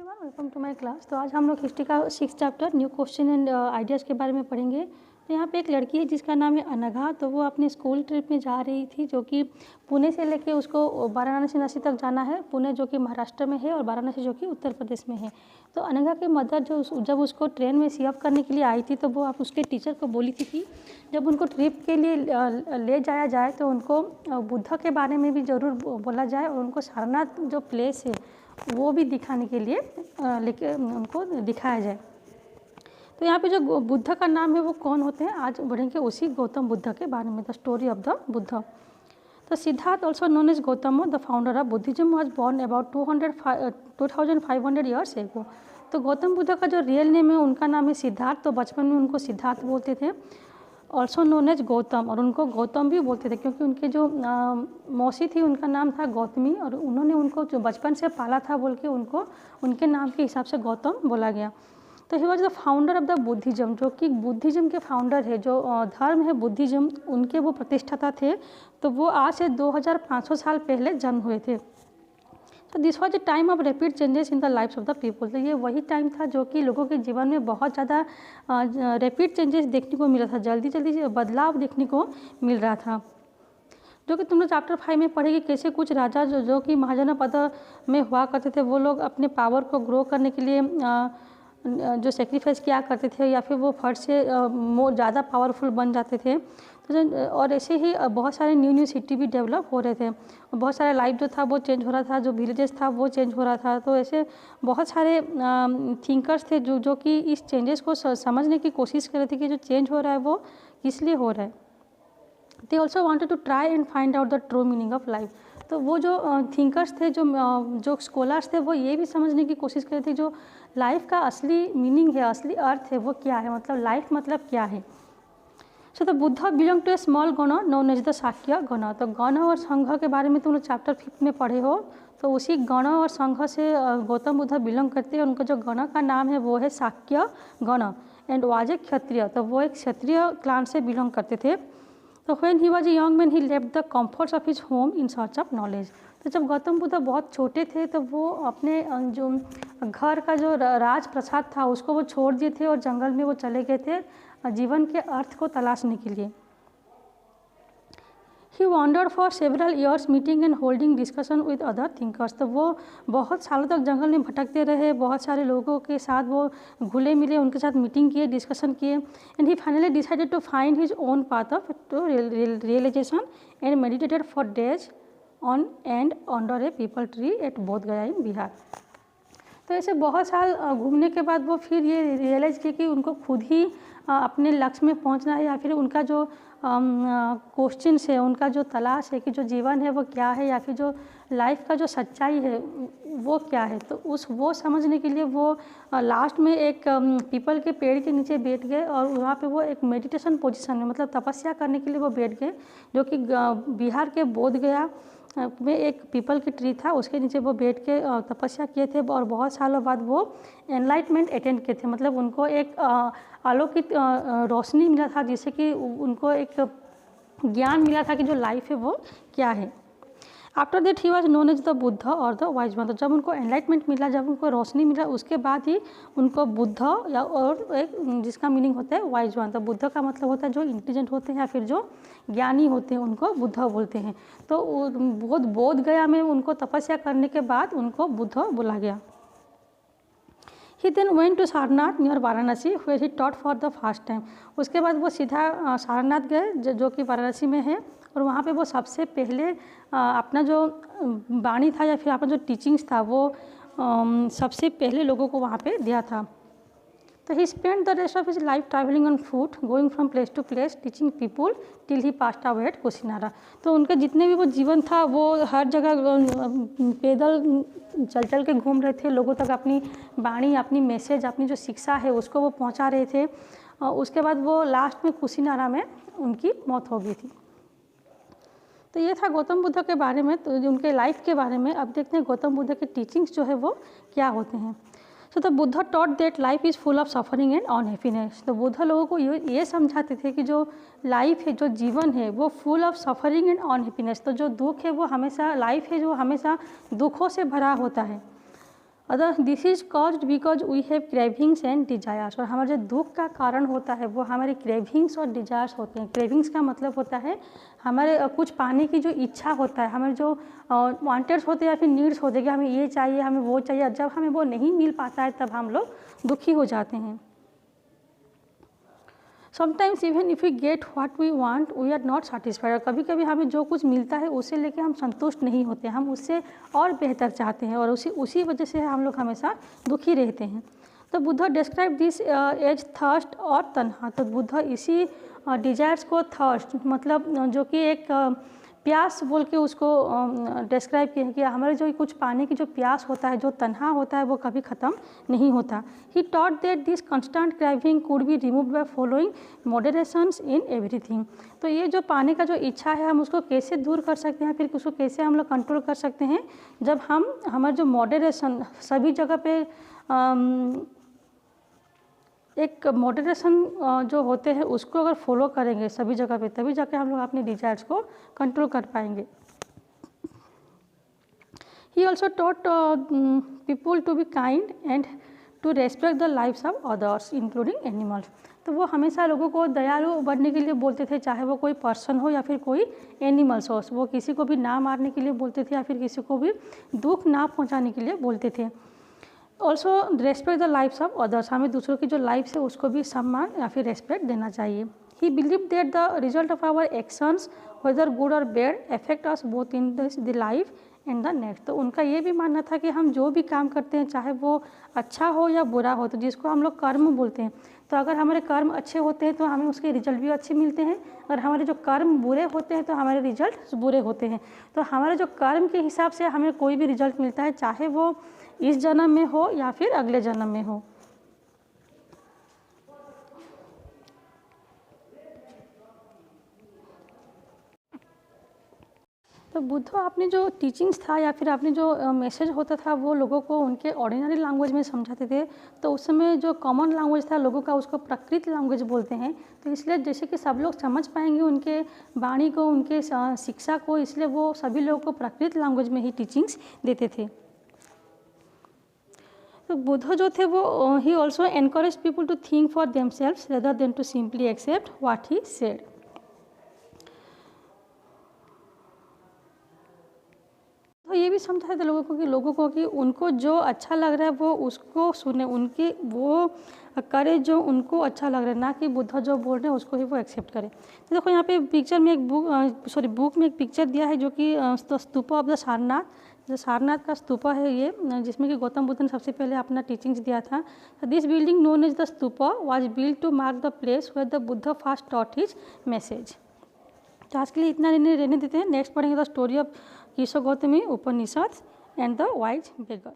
Everyone, welcome to my class. तो आज हम लोग हिस्ट्री का 6 chapter new question and ideas के बारे में पढ़ेंगे। तो यहाँ पे एक लड़की है जिसका नाम है अनघा। तो वो अपने स्कूल ट्रिप में जा रही थी, जो कि पुणे से लेके उसको वाराणसी तक जाना है। पुणे जो कि महाराष्ट्र में है और वाराणसी जो कि उत्तर प्रदेश में है। तो अनघा की मदर जब उसको ट्रेन में सीअप करने के लिए आई थी, तो वो आप उसके टीचर को बोली थी कि जब उनको ट्रिप के लिए ले जाया जाए तो उनको बुद्ध के बारे में भी ज़रूर बोला जाए और उनको सारनाथ जो प्लेस है वो भी दिखाने के लिए लेके उनको दिखाया जाए। तो यहाँ पे जो बुद्ध का नाम है वो कौन होते हैं, आज बढ़ेंगे उसी गौतम बुद्ध के बारे में, the story of the Buddha. तो Siddhartha also known as Gautam, the founder of Buddhism, was born about 2500 years ago. तो गौतम बुद्ध का जो रियल नेम है उनका नाम है सिद्धार्थ। तो बचपन में उनको सिद्धार्थ बोलते थे, ऑल्सो नोन एज गौतम, और उनको गौतम भी बोलते थे क्योंकि उनके जो मौसी थी उनका नाम था गौतमी, और उन्होंने उनको जो बचपन से पाला था बोल के उनको उनके नाम के हिसाब से गौतम बोला गया। तो he was the founder of the Buddhism, जो कि बुद्धिज्म के फाउंडर है, जो धर्म है बुद्धिज्म, उनके वो प्रतिष्ठाता थे। तो वो आज से 2500 साल पहले जन्म हुए थे। तो this was the time of rapid changes in the lifes of the people. तो ये वही टाइम था जो कि लोगों के जीवन में बहुत ज़्यादा रैपिड चेंजेस देखने को मिल रहा था, जल्दी जल्दी बदलाव देखने को मिल रहा था, जो कि तुम लोग चैप्टर 5 में पढ़ेगी। कैसे कुछ राजा जो कि महाजन पद में हुआ करते थे, वो लोग अपने पावर को ग्रो करने के लिए जो सेक्रीफाइस किया करते थे, या फिर वो फट से ज़्यादा पावरफुल बन जाते थे। तो और ऐसे ही बहुत सारे न्यू सिटी भी डेवलप हो रहे थे, बहुत सारा लाइफ जो था वो चेंज हो रहा था, जो विलेजेस था वो चेंज हो रहा था। तो ऐसे बहुत सारे थिंकर्स थे जो कि इस चेंजेस को समझने की कोशिश कर रहे थे कि जो चेंज हो रहा है वो किस लिए हो रहा है। They also wanted to try and find out the true meaning of life. तो वो जो थिंकर्स थे, जो स्कॉलर्स थे, वो ये भी समझने की कोशिश कर रहे थे जो लाइफ का असली मीनिंग है, असली अर्थ है वो क्या है, मतलब लाइफ मतलब क्या है। So the Buddha belong to a small gana known as the Shakya gana. तो गण और संघ के बारे में तुम लोग चैप्टर 5 में पढ़े हो। तो उसी गण और संघ से गौतम बुद्ध बिलोंग करते हैं। उनका जो गण का नाम है वो है शाक्य गण, एंड वाज ए क्षत्रिय। तो वो एक क्षत्रिय क्लान से बिलोंग करते थे। तो when he was a young man he left the comforts of his home in search of knowledge. तो जब गौतम बुद्ध बहुत छोटे थे तो वो अपने जो घर का जो राज प्रसाद था उसको वो छोड़ दिए थे और जंगल में वो चले गए थे जीवन के अर्थ को तलाशने के लिए। He wandered for several years meeting and holding discussion with other thinkers. तो वो बहुत सालों तक जंगल में भटकते रहे, बहुत सारे लोगों के साथ वो घुले मिले, उनके साथ मीटिंग किए, डिस्कशन किए, and he finally decided to find his own path of to realisation and meditated for days on end under a peepal tree at Bodh Gaya इन बिहार। तो ऐसे बहुत साल घूमने के बाद वो फिर ये रियलाइज़ किया कि उनको खुद ही अपने लक्ष्य में पहुंचना है, या फिर उनका जो क्वेश्चंस है, उनका जो तलाश है कि जो जीवन है वो क्या है, या फिर जो लाइफ का जो सच्चाई है वो क्या है। तो वो समझने के लिए वो लास्ट में एक पीपल के पेड़ के नीचे बैठ गए, और वहाँ पे वो एक मेडिटेशन पोजीशन में, मतलब तपस्या करने के लिए वो बैठ गए, जो कि बिहार के बोध गया में एक पीपल की ट्री था, उसके नीचे वो बैठ के तपस्या किए थे। और बहुत सालों बाद वो एनलाइटमेंट अटेंड किए थे, मतलब उनको एक अलौकिक रोशनी मिला था, जिससे कि उनको एक ज्ञान मिला था कि जो लाइफ है वो क्या है। After that he was known as the Buddha और द वाइज वन। तो जब उनको एनलाइटमेंट मिला, जब उनको रोशनी मिला, उसके बाद ही उनको बुद्ध या और एक जिसका मीनिंग होता है वाइज वन। तो बुद्ध का मतलब होता है जो इंटेलिजेंट होते हैं या फिर जो ज्ञानी होते हैं उनको बुद्ध बोलते हैं। तो बोध गया में उनको तपस्या करने के बाद उनको बुद्ध बोला गया। He then went to Sarnath near Varanasi where he taught for the first time. उसके बाद वो सीधा सारनाथ गए, जो कि वाराणसी में है, और वहाँ पे वो सबसे पहले अपना जो वाणी था या फिर अपना जो टीचिंग्स था वो सबसे पहले लोगों को वहाँ पे दिया था। तो he spend the rest of his life travelling on foot, going from place to place, teaching people till he passed away at Kushinara. तो उनके जितने भी वो जीवन था वो हर जगह पैदल चल के घूम रहे थे, लोगों तक अपनी वाणी, अपनी मैसेज, अपनी जो शिक्षा है उसको वो पहुंचा रहे थे। उसके बाद वो लास्ट में कुशीनारा में उनकी मौत हो गई थी। तो ये था गौतम बुद्ध के बारे में, तो उनके लाइफ के बारे में। अब देखते हैं गौतम बुद्ध के टीचिंग्स जो है वो क्या होते हैं। सो the Buddha taught that life is full of suffering and unhappiness. तो बुद्ध लोगों को ये समझाते थे कि जो लाइफ है, जो जीवन है, वो full of suffering and unhappiness. तो जो दुख है वो हमेशा, लाइफ है जो हमेशा दुखों से भरा होता है। Other this is caused because we have cravings and desires. और हमारा जो दुख का कारण होता है वो हमारे क्रेविंग्स और डिजायर्स होते हैं। क्रेविंग्स का मतलब होता है हमारे कुछ पाने की जो इच्छा होता है, हमारे जो वांटेड्स होते हैं या फिर नीड्स होते हैं कि हमें ये चाहिए, हमें वो चाहिए, जब हमें वो नहीं मिल पाता है तब हम लोग दुखी हो जाते हैं। Sometimes even if we get what we want we are not satisfied. कभी कभी हमें जो कुछ मिलता है उसे लेके हम संतुष्ट नहीं होते, हम उससे और बेहतर चाहते हैं और उसी वजह से हम लोग हमेशा दुखी रहते हैं। तो Buddha describe this as thirst और तन्हा। तो बुद्ध इसी डिजायर्स को थर्स्ट मतलब जो कि एक प्यास बोल के उसको डिस्क्राइब किया है कि हमारे जो कुछ पाने की जो प्यास होता है, जो तन्हा होता है, वो कभी ख़त्म नहीं होता। He taught that this constant craving could be removed by following moderations in everything. तो ये जो पाने का जो इच्छा है हम उसको कैसे दूर कर सकते हैं, फिर उसको कैसे हम लोग कंट्रोल कर सकते हैं, जब हम हमारे जो मॉडरेशन सभी जगह पे एक मॉडरेशन जो होते हैं उसको अगर फॉलो करेंगे सभी जगह पे, तभी जाके हम लोग अपने डिजायर्स को कंट्रोल कर पाएंगे। He also taught people to be kind and to respect the lifes of others including animals. तो वो हमेशा लोगों को दयालु बनने के लिए बोलते थे, चाहे वो कोई पर्सन हो या फिर कोई एनिमल्स हो। वो किसी को भी ना मारने के लिए बोलते थे या फिर किसी को भी दुख ना पहुँचाने के लिए बोलते थे। Also respect the lifes of others, हमें दूसरों की जो लाइफ है उसको भी सम्मान या फिर रेस्पेक्ट देना चाहिए। He believe that the result of our actions whether good or bad affect us both in the life and the next. तो उनका ये भी मानना था कि हम जो भी काम करते हैं चाहे वो अच्छा हो या बुरा हो, तो जिसको हम लोग कर्म बोलते हैं, तो अगर हमारे कर्म अच्छे होते हैं तो हमें उसके रिजल्ट भी अच्छे मिलते हैं, और हमारे जो कर्म बुरे होते हैं तो हमारे रिजल्ट बुरे होते हैं। तो हमारे जो कर्म के हिसाब से हमें कोई भी रिजल्ट मिलता है, चाहे वो इस जन्म में हो या फिर अगले जन्म में हो। तो बुद्ध आपने जो टीचिंग्स था या फिर आपने जो मैसेज होता था वो लोगों को उनके ऑर्डिनरी लैंग्वेज में समझाते थे। तो उस समय जो कॉमन लैंग्वेज था लोगों का उसको प्राकृत लैंग्वेज बोलते हैं। तो इसलिए जैसे कि सब लोग समझ पाएंगे उनके वाणी को, उनके शिक्षा को, इसलिए वो सभी लोगों को प्राकृत लैंग्वेज में ही टीचिंग्स देते थे। तो बुद्ध जो थे वो he also encourage people to think for themselves rather than to simply accept what he said. तो ये भी समझाते थे लोगों को कि उनको जो अच्छा लग रहा है वो उसको सुने, उनके वो करे जो उनको अच्छा लग रहा है, ना कि बुद्ध जो बोल रहे हैं उसको ही वो एक्सेप्ट करें। तो देखो यहाँ पे पिक्चर में एक बुक में एक पिक्चर दिया है जो कि स्तूपा ऑफ द सारनाथ, जो सारनाथ का स्तूपा है ये, जिसमें कि गौतम बुद्ध ने सबसे पहले अपना टीचिंग्स दिया था। This building known as the stupa was built to mark the place where the Buddha first taught his message. तो आज के लिए इतना रहने देते हैं। नेक्स्ट पढ़ेंगे the story of Kisa Gotami Upanishad and the wise beggar.